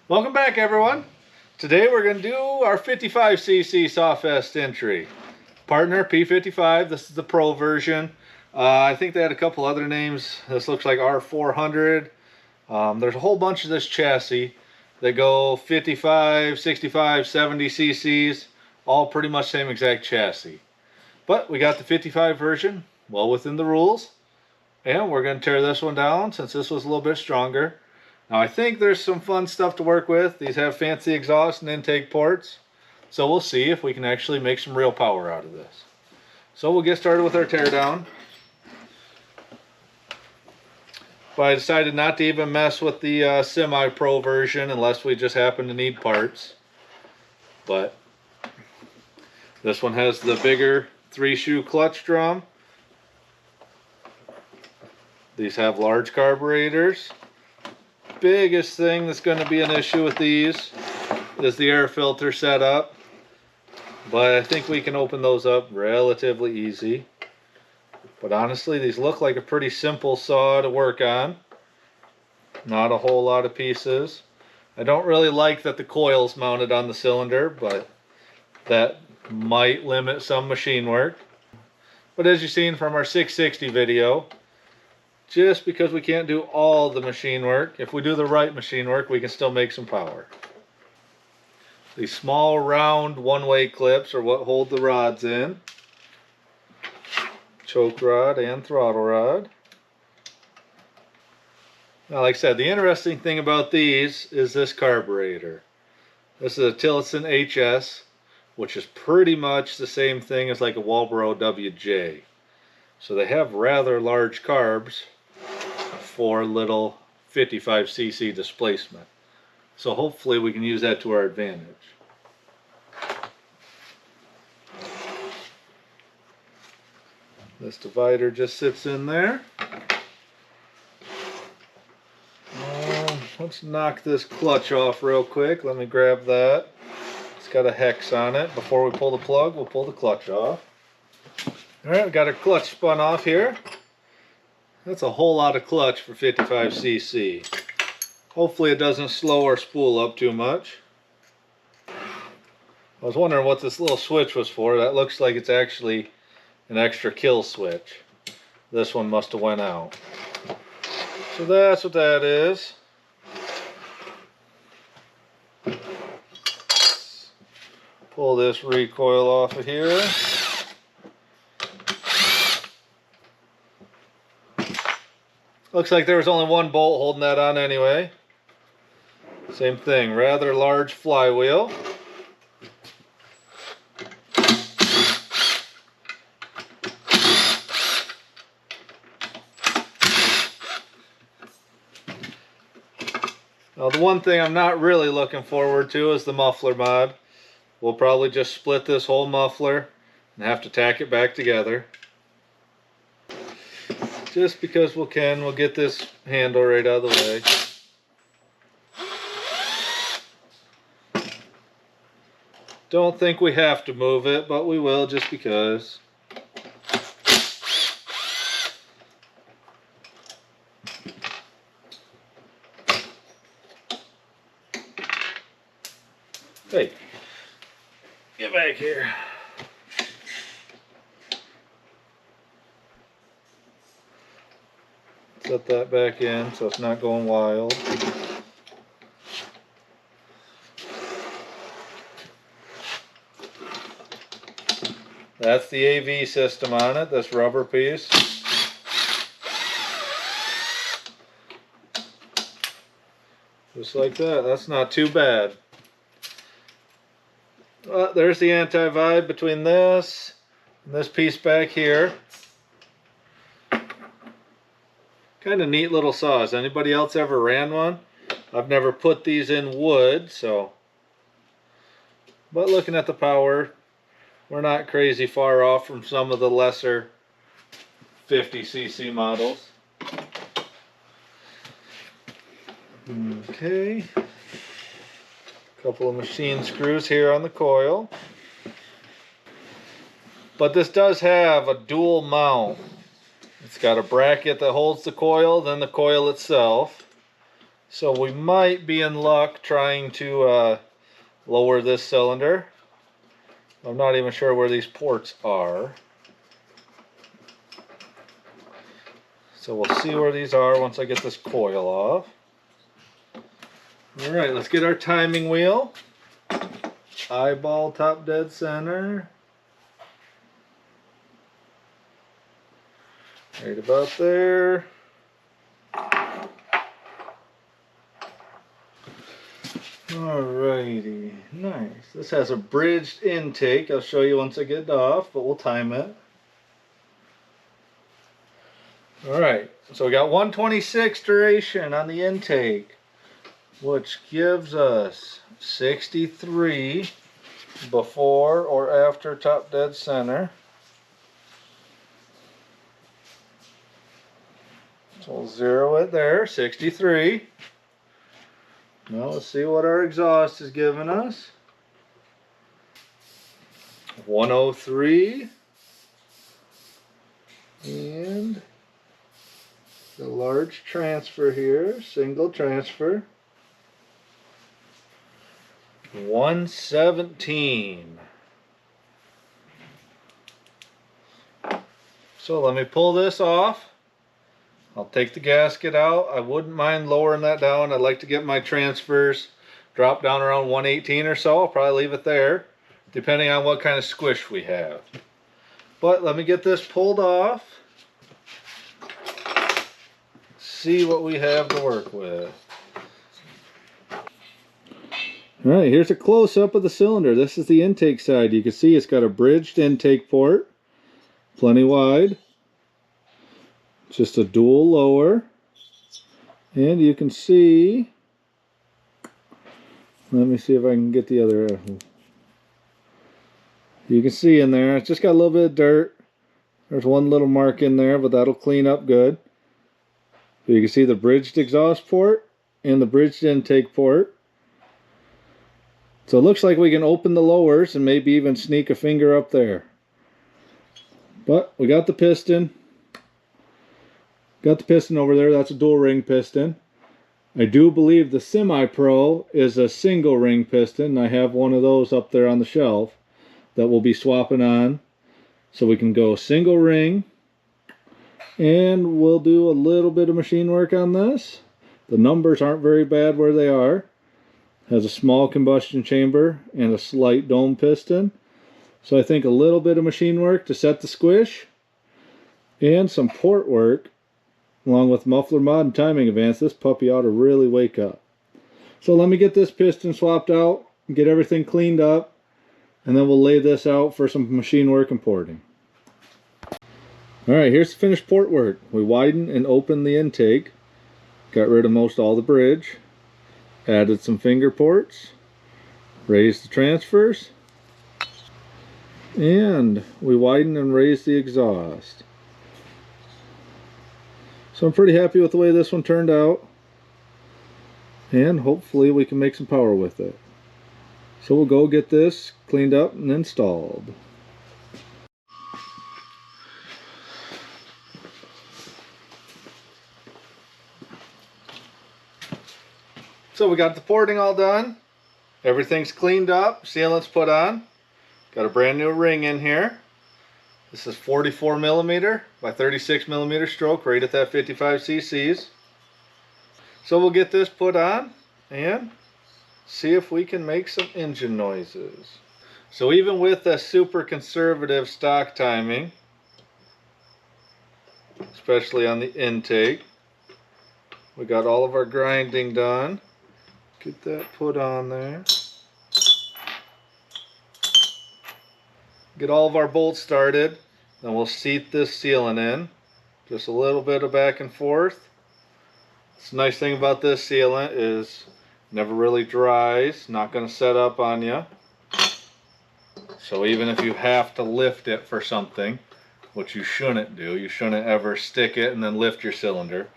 Welcome back, everyone. Today we're going to do our 55cc Sawfest entry. Partner P55, this is the Pro version. I think they had a couple other names. This looks like R400. There's a whole bunch of this chassis that go 55, 65, 70 cc's, all pretty much same exact chassis. But we got the 55 version, well within the rules. And we're going to tear this one down since this was a little bit stronger. Now I think there's some fun stuff to work with. These have fancy exhaust and intake ports. So we'll see if we can actually make some real power out of this. So we'll get started with our teardown. But I decided not to even mess with the semi-pro version unless we just happen to need parts. But this one has the bigger 3-shoe clutch drum. These have large carburetors. Biggest thing that's going to be an issue with these is the air filter setup, but I think we can open those up relatively easy. But honestly, these look like a pretty simple saw to work on. Not a whole lot of pieces. I don't really like that the coil's mounted on the cylinder, but that might limit some machine work. But as you've seen from our 660 video, just because we can't do all the machine work, if we do the right machine work, we can still make some power. These small round one-way clips are what hold the rods in. Choke rod and throttle rod. Now, like I said, the interesting thing about these is this carburetor. This is a Tillotson HS, which is pretty much the same thing as like a Walbro WJ. So they have rather large carbs for little 55cc displacement. So hopefully we can use that to our advantage. This divider just sits in there. Let's knock this clutch off real quick. Let me grab that. It's got a hex on it. Before we pull the plug, we'll pull the clutch off. Alright, we got our clutch spun off here. That's a whole lot of clutch for 55cc. Hopefully it doesn't slow our spool up too much. I was wondering what this little switch was for. That looks like it's actually an extra kill switch. This one must have went out. So that's what that is. Pull this recoil off of here. Looks like there was only one bolt holding that on anyway. Same thing, rather large flywheel. Now the one thing I'm not really looking forward to is the muffler mod. We'll probably just split this whole muffler and have to tack it back together. Just because we can, we'll get this handle right out of the way. Don't think we have to move it, but we will just because. Hey, get back here. Set that back in so it's not going wild. That's the AV system on it, this rubber piece. Just like that, that's not too bad. There's the anti-vibe between this and this piece back here. Kind of neat little saws. Anybody else ever ran one? I've never put these in wood, so. But looking at the power, we're not crazy far off from some of the lesser 50cc models. Okay. Couple of machine screws here on the coil. But this does have a dual mount. It's got a bracket that holds the coil, then the coil itself. So we might be in luck trying to lower this cylinder. I'm not even sure where these ports are. So we'll see where these are once I get this coil off. Alright, let's get our timing wheel. Eyeball top dead center. Right about there. Alrighty, nice. This has a bridged intake. I'll show you once I get it off, but we'll time it. Alright, so we got 126 duration on the intake, which gives us 63 before or after top dead center. So we'll zero it there, 63. Now let's see what our exhaust is giving us. 103. And the large transfer here, single transfer. 117. So let me pull this off. I'll take the gasket out. I wouldn't mind lowering that down. I'd like to get my transfers drop down around 118 or so. I'll probably leave it there, depending on what kind of squish we have. But let me get this pulled off. See what we have to work with. Alright, here's a close-up of the cylinder. This is the intake side. You can see it's got a bridged intake port. Plenty wide. Just a dual lower. And you can see, let me see if I can get the other. You can see in there, it's just got a little bit of dirt. There's one little mark in there, but that'll clean up good. So you can see the bridged exhaust port and the bridged intake port. So it looks like we can open the lowers and maybe even sneak a finger up there. But we got the piston. Got the piston over there. That's a dual ring piston. I do believe the Semi-Pro is a single ring piston. I have one of those up there on the shelf that we'll be swapping on. So we can go single ring. And we'll do a little bit of machine work on this. The numbers aren't very bad where they are. Has a small combustion chamber and a slight dome piston. So I think a little bit of machine work to set the squish and some port work along with muffler mod and timing advance. This puppy ought to really wake up. So let me get this piston swapped out, get everything cleaned up, and then we'll lay this out for some machine work and porting. Alright, here's the finished port work. We widened and opened the intake, got rid of most all the bridge, added some finger ports, raised the transfers, and we widened and raised the exhaust. So I'm pretty happy with the way this one turned out, and hopefully we can make some power with it. So we'll go get this cleaned up and installed. So we got the porting all done. Everything's cleaned up, sealant's put on. Got a brand new ring in here. This is 44 millimeter by 36 millimeter stroke, right at that 55 cc's. So we'll get this put on and see if we can make some engine noises. So even with a super conservative stock timing, especially on the intake, we got all of our grinding done. Get that put on there. Get all of our bolts started, then we'll seat this sealant in. Just a little bit of back and forth. The nice thing about this sealant is it never really dries, not going to set up on you. So even if you have to lift it for something, which you shouldn't do, you shouldn't ever stick it and then lift your cylinder.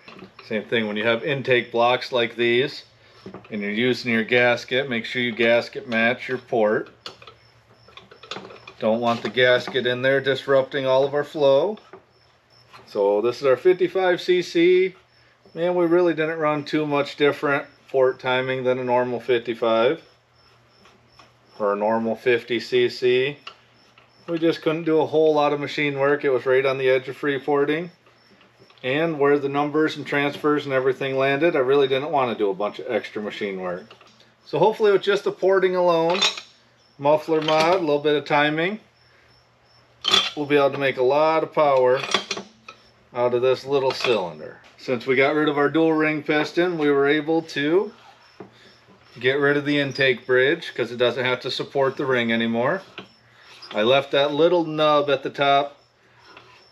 Same thing when you have intake blocks like these and you're using your gasket, make sure you gasket match your port. Don't want the gasket in there disrupting all of our flow. So this is our 55 cc And we really didn't run too much different port timing than a normal 55 or a normal 50cc. We just couldn't do a whole lot of machine work. It was right on the edge of free porting. And where the numbers and transfers and everything landed, I really didn't want to do a bunch of extra machine work. So hopefully with just the porting alone, muffler mod, a little bit of timing, we'll be able to make a lot of power out of this little cylinder. Since we got rid of our dual ring piston, we were able to get rid of the intake bridge because it doesn't have to support the ring anymore. I left that little nub at the top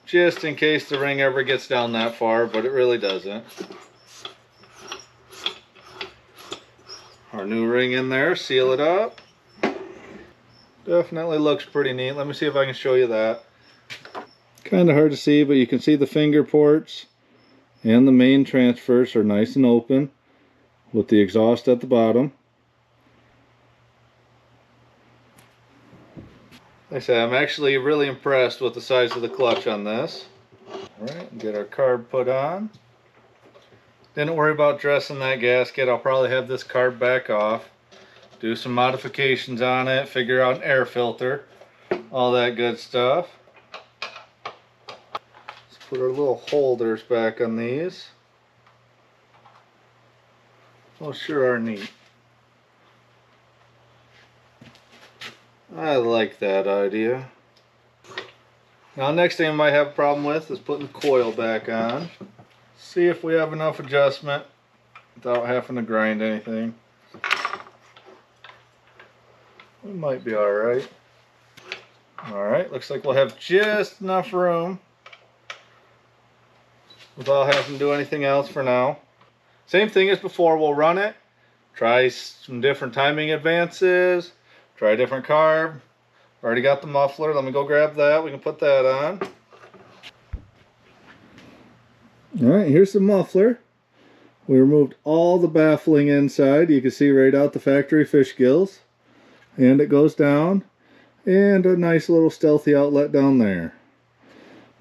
just in case the ring ever gets down that far, but it really doesn't. Our new ring in there, seal it up. Definitely looks pretty neat. Let me see if I can show you that. Kind of hard to see, but you can see the finger ports and the main transfers are nice and open with the exhaust at the bottom. Like I said, I'm actually really impressed with the size of the clutch on this. Alright, get our carb put on. Didn't worry about dressing that gasket. I'll probably have this carb back off, do some modifications on it, figure out an air filter, all that good stuff. Let's put our little holders back on these. Oh, sure are neat. I like that idea. Now, next thing I might have a problem with is putting the coil back on. See if we have enough adjustment without having to grind anything. We might be alright. Alright, looks like we'll have just enough room without having to do anything else for now. Same thing as before, we'll run it, try some different timing advances, try a different carb. Already got the muffler, let me go grab that, we can put that on. Alright, here's the muffler. We removed all the baffling inside. You can see right out the factory fish gills. And it goes down. And a nice little stealthy outlet down there.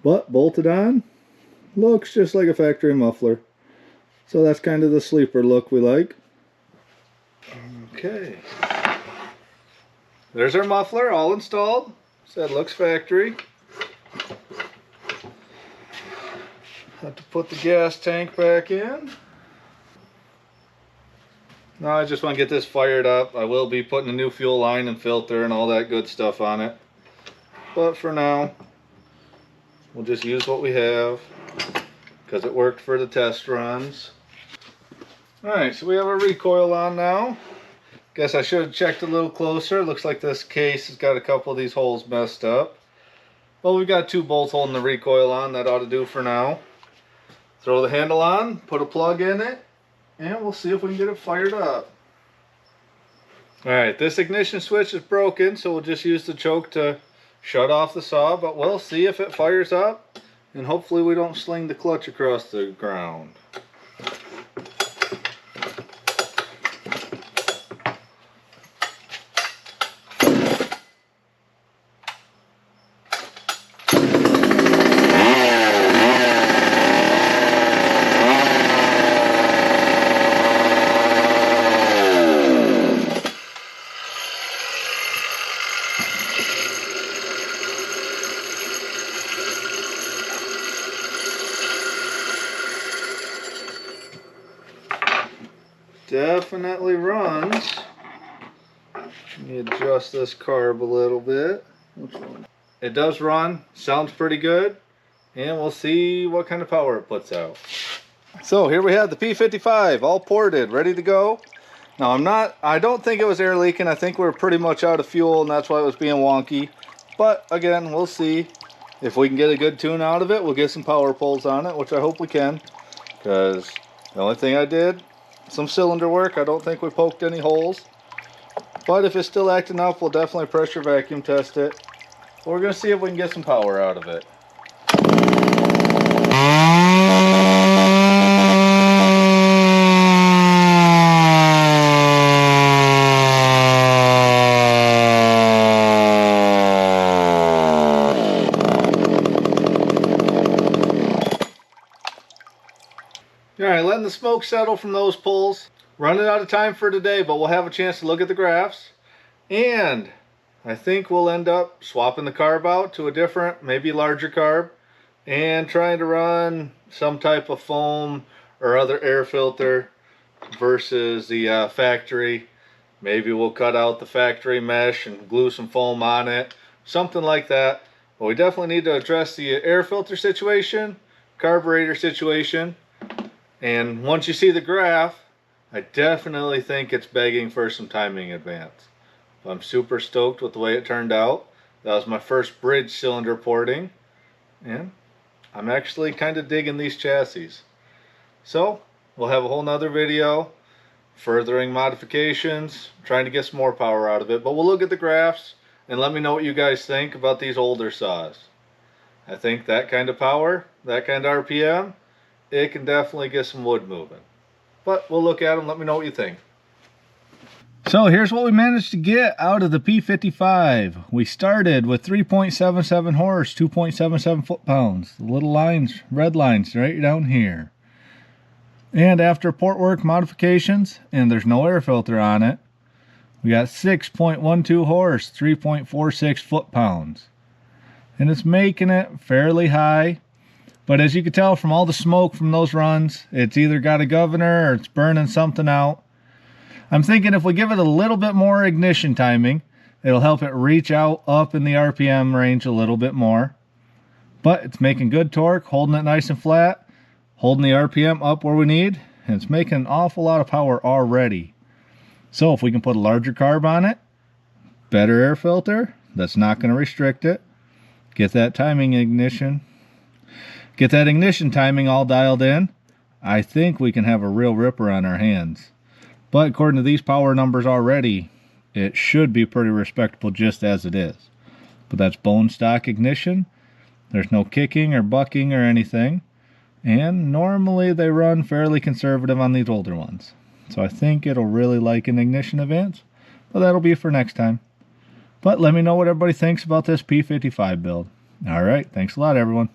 But bolted on, looks just like a factory muffler. So that's kind of the sleeper look we like. Okay. There's our muffler all installed. Said looks factory. Have to put the gas tank back in. Now I just want to get this fired up. I will be putting a new fuel line and filter and all that good stuff on it. But for now, we'll just use what we have because it worked for the test runs. Alright, so we have a recoil on now. Guess I should have checked a little closer. Looks like this case has got a couple of these holes messed up. Well, we've got 2 bolts holding the recoil on. That ought to do for now. Throw the handle on, put a plug in it, and we'll see if we can get it fired up. Alright, this ignition switch is broken, so we'll just use the choke to shut off the saw, but we'll see if it fires up, and hopefully we don't sling the clutch across the ground. Definitely runs. Let me adjust this carb a little bit. It does run, sounds pretty good, and we'll see what kind of power it puts out. So here we have the P55 all ported, ready to go. Now I don't think it was air leaking. I think we were pretty much out of fuel and that's why it was being wonky. But again, we'll see. If we can get a good tune out of it, we'll get some power pulls on it, which I hope we can. Because the only thing I did, some cylinder work. I don't think we poked any holes. But if it's still acting up, we'll definitely pressure vacuum test it. But we're going to see if we can get some power out of it. Alright, the smoke settle from those pulls. Running out of time for today, but we'll have a chance to look at the graphs. And I think we'll end up swapping the carb out to a different, maybe larger carb, and trying to run some type of foam or other air filter versus the factory. Maybe we'll cut out the factory mesh and glue some foam on it, something like that. But we definitely need to address the air filter situation, carburetor situation, and once you see the graph, I definitely think it's begging for some timing advance. I'm super stoked with the way it turned out. That was my first bridge cylinder porting, and I'm actually kind of digging these chassis. So we'll have a whole nother video furthering modifications, trying to get some more power out of it, but we'll look at the graphs and let me know what you guys think about these older saws. I think that kind of power, that kind of RPM, it can definitely get some wood moving. But we'll look at them, let me know what you think. So here's what we managed to get out of the P55. We started with 3.77 horse, 2.77 foot-pounds. The little lines, red lines right down here. And after port work modifications, and there's no air filter on it, we got 6.12 horse, 3.46 foot-pounds. And it's making it fairly high. But as you can tell from all the smoke from those runs, it's either got a governor or it's burning something out. I'm thinking if we give it a little bit more ignition timing, it'll help it reach out up in the RPM range a little bit more. But it's making good torque, holding it nice and flat, holding the RPM up where we need, and it's making an awful lot of power already. So if we can put a larger carb on it, better air filter, that's not going to restrict it, get that ignition timing all dialed in, I think we can have a real ripper on our hands. But according to these power numbers already, it should be pretty respectable just as it is. But that's bone stock ignition. There's no kicking or bucking or anything. And normally they run fairly conservative on these older ones. So I think it'll really like an ignition advance. But that'll be for next time. But let me know what everybody thinks about this P55 build. Alright, thanks a lot everyone.